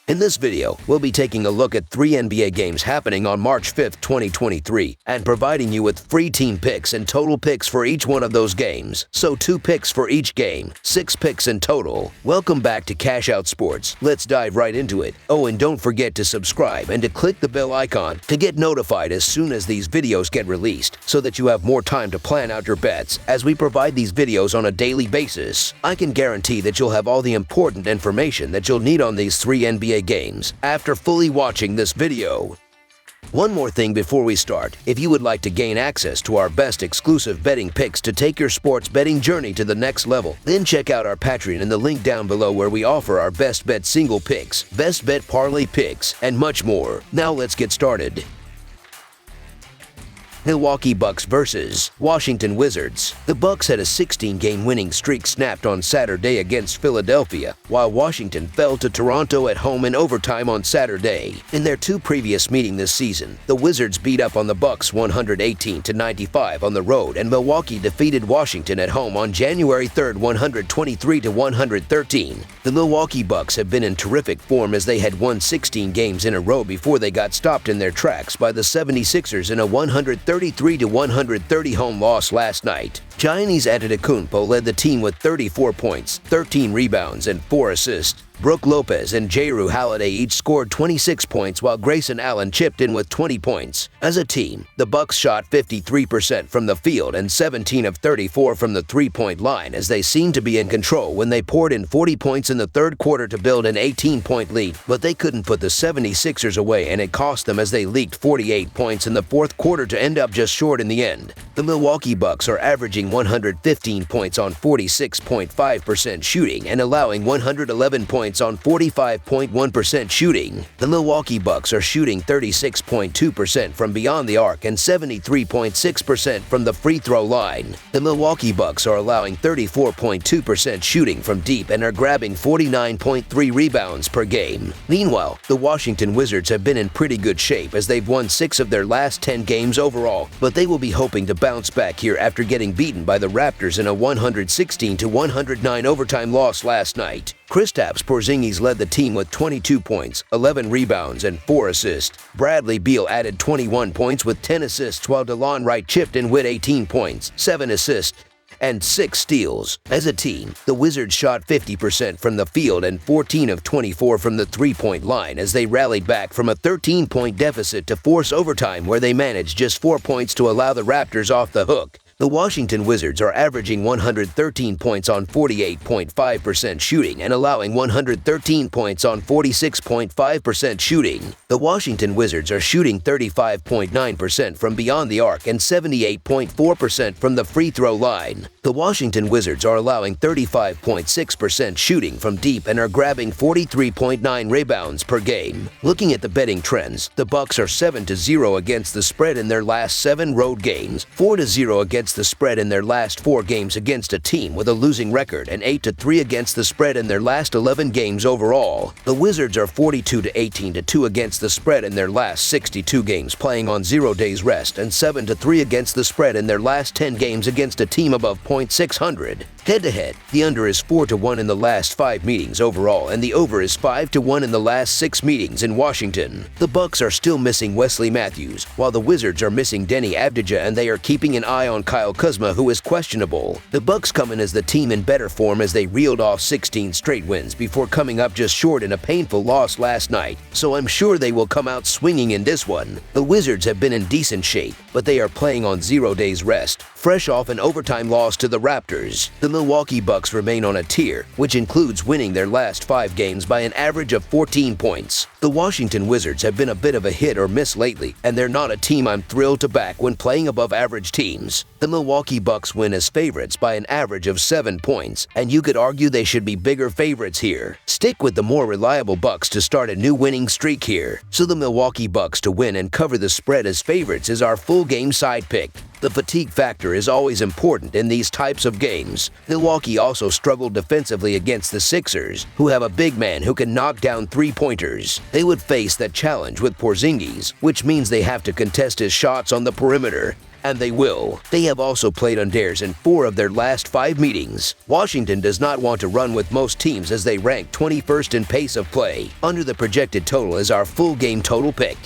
In this video, we'll be taking a look at 3 NBA games happening on March 5th, 2023, and providing you with free team picks and total picks for each one of those games. So 2 picks for each game, 6 picks in total. Welcome back to Cash Out Sports. Let's dive right into it. Oh, and don't forget to subscribe and to click the bell icon to get notified as soon as these videos get released, so that you have more time to plan out your bets as we provide these videos on a daily basis. I can guarantee that you'll have all the important information that you'll need on these 3 NBA games after fully watching this video. One more thing before we start. If you would like to gain access to our best exclusive betting picks to take your sports betting journey to the next level, then check out our Patreon in the link down below, where we offer our best bet single picks, best bet parlay picks, and much more. Now let's get started. Milwaukee Bucks versus Washington Wizards. The Bucks had a 16-game winning streak snapped on Saturday against Philadelphia, while Washington fell to Toronto at home in overtime on Saturday. In their 2 previous meetings this season, the Wizards beat up on the Bucks 118-95 on the road, and Milwaukee defeated Washington at home on January 3rd 123-113. The Milwaukee Bucks have been in terrific form as they had won 16 games in a row before they got stopped in their tracks by the 76ers in a 133-130 home loss last night. Giannis Antetokounmpo led the team with 34 points, 13 rebounds, and 4 assists. Brook Lopez and Jrue Holiday each scored 26 points, while Grayson Allen chipped in with 20 points. As a team, the Bucks shot 53% from the field and 17 of 34 from the three-point line, as they seemed to be in control when they poured in 40 points in the third quarter to build an 18-point lead. But they couldn't put the 76ers away, and it cost them as they leaked 48 points in the fourth quarter to end up just short in the end. The Milwaukee Bucks are averaging 115 points on 46.5% shooting and allowing 111 points on 45.1% shooting. The Milwaukee Bucks are shooting 36.2% from beyond the arc and 73.6% from the free throw line. The Milwaukee Bucks are allowing 34.2% shooting from deep and are grabbing 49.3 rebounds per game. Meanwhile, the Washington Wizards have been in pretty good shape as they've won 6 of their last 10 games overall, but they will be hoping to bounce back here after getting beaten by the Raptors in a 116-109 overtime loss last night. Kristaps Porzingis led the team with 22 points, 11 rebounds, and 4 assists. Bradley Beal added 21 points with 10 assists, while DeLon Wright chipped in with 18 points, 7 assists, and 6 steals. As a team, the Wizards shot 50% from the field and 14 of 24 from the three-point line as they rallied back from a 13-point deficit to force overtime, where they managed just 4 points to allow the Raptors off the hook. The Washington Wizards are averaging 113 points on 48.5% shooting and allowing 113 points on 46.5% shooting. The Washington Wizards are shooting 35.9% from beyond the arc and 78.4% from the free throw line. The Washington Wizards are allowing 35.6% shooting from deep and are grabbing 43.9 rebounds per game. Looking at the betting trends, the Bucks are 7-0 against the spread in their last 7 road games, 4-0 against the spread in their last 4 games against a team with a losing record, and 8-3 against the spread in their last 11 games overall. The Wizards are 42-18-2 against the spread in their last 62 games playing on 0 days rest, and 7-3 against the spread in their last 10 games against a team above .600. Head-to-head, the under is 4-1 in the last 5 meetings overall, and the over is 5-1 in the last 6 meetings in Washington. The Bucks are still missing Wesley Matthews, while the Wizards are missing Denny Avdija, and they are keeping an eye on Kyle Kuzma, who is questionable. The Bucks come in as the team in better form as they reeled off 16 straight wins before coming up just short in a painful loss last night, so I'm sure they will come out swinging in this one. The Wizards have been in decent shape, but they are playing on 0 days rest, fresh off an overtime loss to the Raptors. The Milwaukee Bucks remain on a tear, which includes winning their last 5 games by an average of 14 points. The Washington Wizards have been a bit of a hit or miss lately, and they're not a team I'm thrilled to back when playing above average teams. The Milwaukee Bucks win as favorites by an average of 7 points, and you could argue they should be bigger favorites here. Stick with the more reliable Bucks to start a new winning streak here. So the Milwaukee Bucks to win and cover the spread as favorites is our full game side pick. The fatigue factor is always important in these types of games. Milwaukee also struggled defensively against the Sixers, who have a big man who can knock down three-pointers. They would face that challenge with Porzingis, which means they have to contest his shots on the perimeter. and they will. They have also played unders in 4 of their last 5 meetings. Washington does not want to run with most teams as they rank 21st in pace of play. Under the projected total is our full game total pick.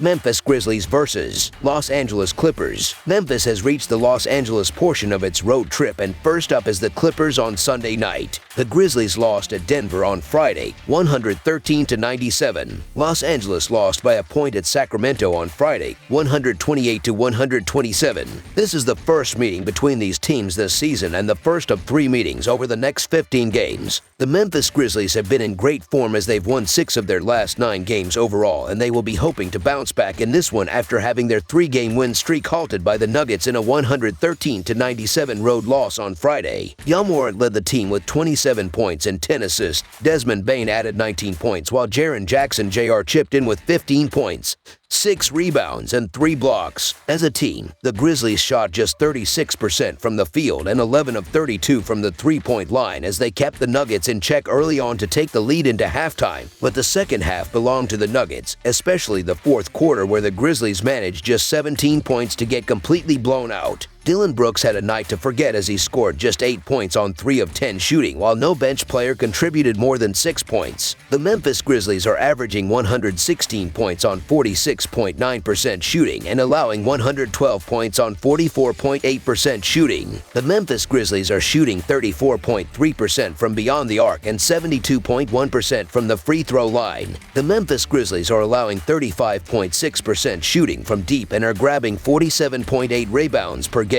Memphis Grizzlies vs. Los Angeles Clippers. Memphis has reached the Los Angeles portion of its road trip, and first up is the Clippers on Sunday night. The Grizzlies lost at Denver on Friday, 113-97. Los Angeles lost by a point at Sacramento on Friday, 128-127. This is the first meeting between these teams this season and the first of 3 meetings over the next 15 games. The Memphis Grizzlies have been in great form as they've won 6 of their last 9 games overall, and they will be hoping to bounce back in this one after having their 3-game win streak halted by the Nuggets in a 113-97 road loss on Friday. Ja Morant led the team with 27 points and 10 assists. Desmond Bane added 19 points, while Jaren Jackson Jr. chipped in with 15 points, 6 rebounds, and 3 blocks. As a team, the Grizzlies shot just 36% from the field and 11 of 32 from the 3-point line as they kept the Nuggets in check early on to take the lead into halftime. But the second half belonged to the Nuggets, especially the fourth quarter where the Grizzlies managed just 17 points to get completely blown out. Dillon Brooks had a night to forget as he scored just 8 points on 3 of 10 shooting, while no bench player contributed more than 6 points. The Memphis Grizzlies are averaging 116 points on 46.9% shooting and allowing 112 points on 44.8% shooting. The Memphis Grizzlies are shooting 34.3% from beyond the arc and 72.1% from the free throw line. The Memphis Grizzlies are allowing 35.6% shooting from deep and are grabbing 47.8 rebounds per game.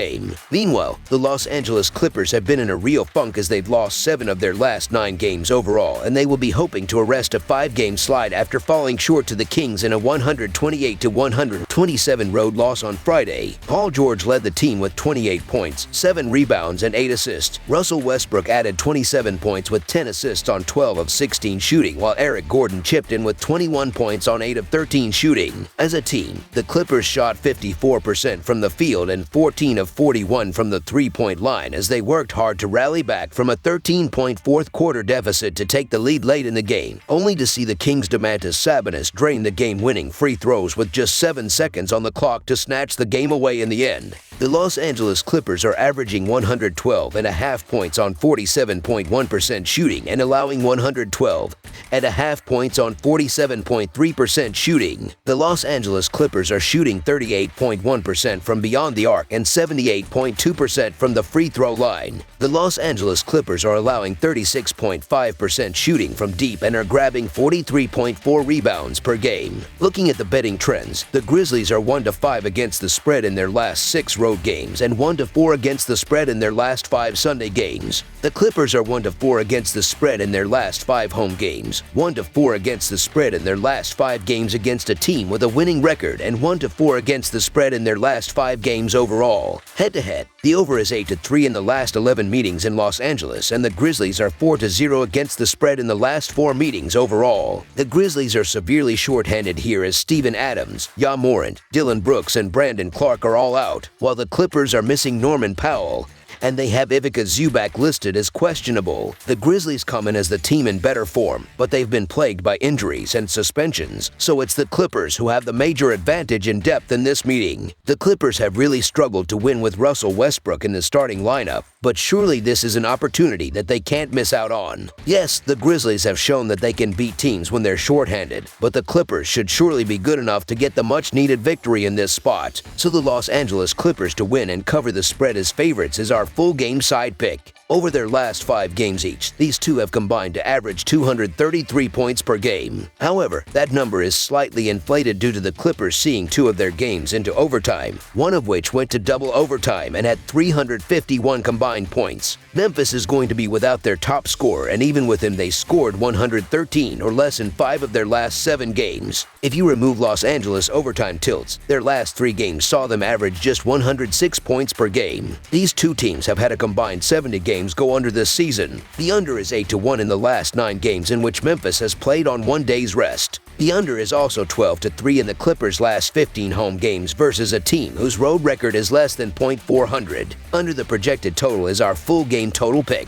Meanwhile, the Los Angeles Clippers have been in a real funk as they've lost 7 of their last 9 games overall, and they will be hoping to arrest a 5-game slide after falling short to the Kings in a 128-127 road loss on Friday. Paul George led the team with 28 points, 7 rebounds, and 8 assists. Russell Westbrook added 27 points with 10 assists on 12 of 16 shooting, while Eric Gordon chipped in with 21 points on 8 of 13 shooting. As a team, the Clippers shot 54% from the field and 14 of 41 from the 3-point line as they worked hard to rally back from a 13-point fourth-quarter deficit to take the lead late in the game, only to see the Kings' Domantas Sabonis drain the game-winning free throws with just 7 seconds on the clock to snatch the game away in the end. The Los Angeles Clippers are averaging 112.5 points on 47.1% shooting and allowing 112.5 points on 47.3% shooting. The Los Angeles Clippers are shooting 38.1% from beyond the arc and 78.2% from the free throw line. The Los Angeles Clippers are allowing 36.5% shooting from deep and are grabbing 43.4 rebounds per game. Looking at the betting trends, the Grizzlies are 1-5 against the spread in their last 6 road games and 1-4 against the spread in their last 5 Sunday games. The Clippers are 1-4 against the spread in their last 5 home games, 1-4 against the spread in their last 5 games against a team with a winning record, and 1-4 against the spread in their last 5 games overall. Head-to-head, the over is 8-3 in the last 11 meetings in Los Angeles, and the Grizzlies are 4-0 against the spread in the last 4 meetings overall. The Grizzlies are severely shorthanded here as Steven Adams, Ja Morant, Dillon Brooks, and Brandon Clark are all out, while the Clippers are missing Norman Powell, and they have Ivica Zubac listed as questionable. The Grizzlies come in as the team in better form, but they've been plagued by injuries and suspensions, so it's the Clippers who have the major advantage in depth in this meeting. The Clippers have really struggled to win with Russell Westbrook in the starting lineup, but surely this is an opportunity that they can't miss out on. Yes, the Grizzlies have shown that they can beat teams when they're shorthanded, but the Clippers should surely be good enough to get the much-needed victory in this spot. So the Los Angeles Clippers to win and cover the spread as favorites is our full game side pick. Over their last 5 games each, these two have combined to average 233 points per game. However, that number is slightly inflated due to the Clippers seeing 2 of their games into overtime, one of which went to double overtime and had 351 combined points. Memphis is going to be without their top scorer, and even with him they scored 113 or less in 5 of their last 7 games. If you remove Los Angeles overtime tilts, their last 3 games saw them average just 106 points per game. These two teams have had a combined 70 games go under this season. The under is 8-1 in the last 9 games in which Memphis has played on 1 day's rest. The under is also 12-3 in the Clippers' last 15 home games versus a team whose road record is less than .400. Under the projected total is our full game total pick.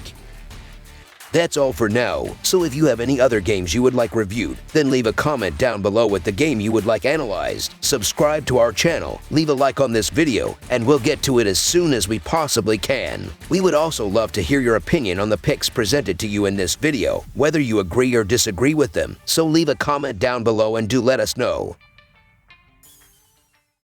That's all for now, so if you have any other games you would like reviewed, then leave a comment down below with the game you would like analyzed. Subscribe to our channel, leave a like on this video, and we'll get to it as soon as we possibly can. We would also love to hear your opinion on the picks presented to you in this video, whether you agree or disagree with them, so leave a comment down below and do let us know.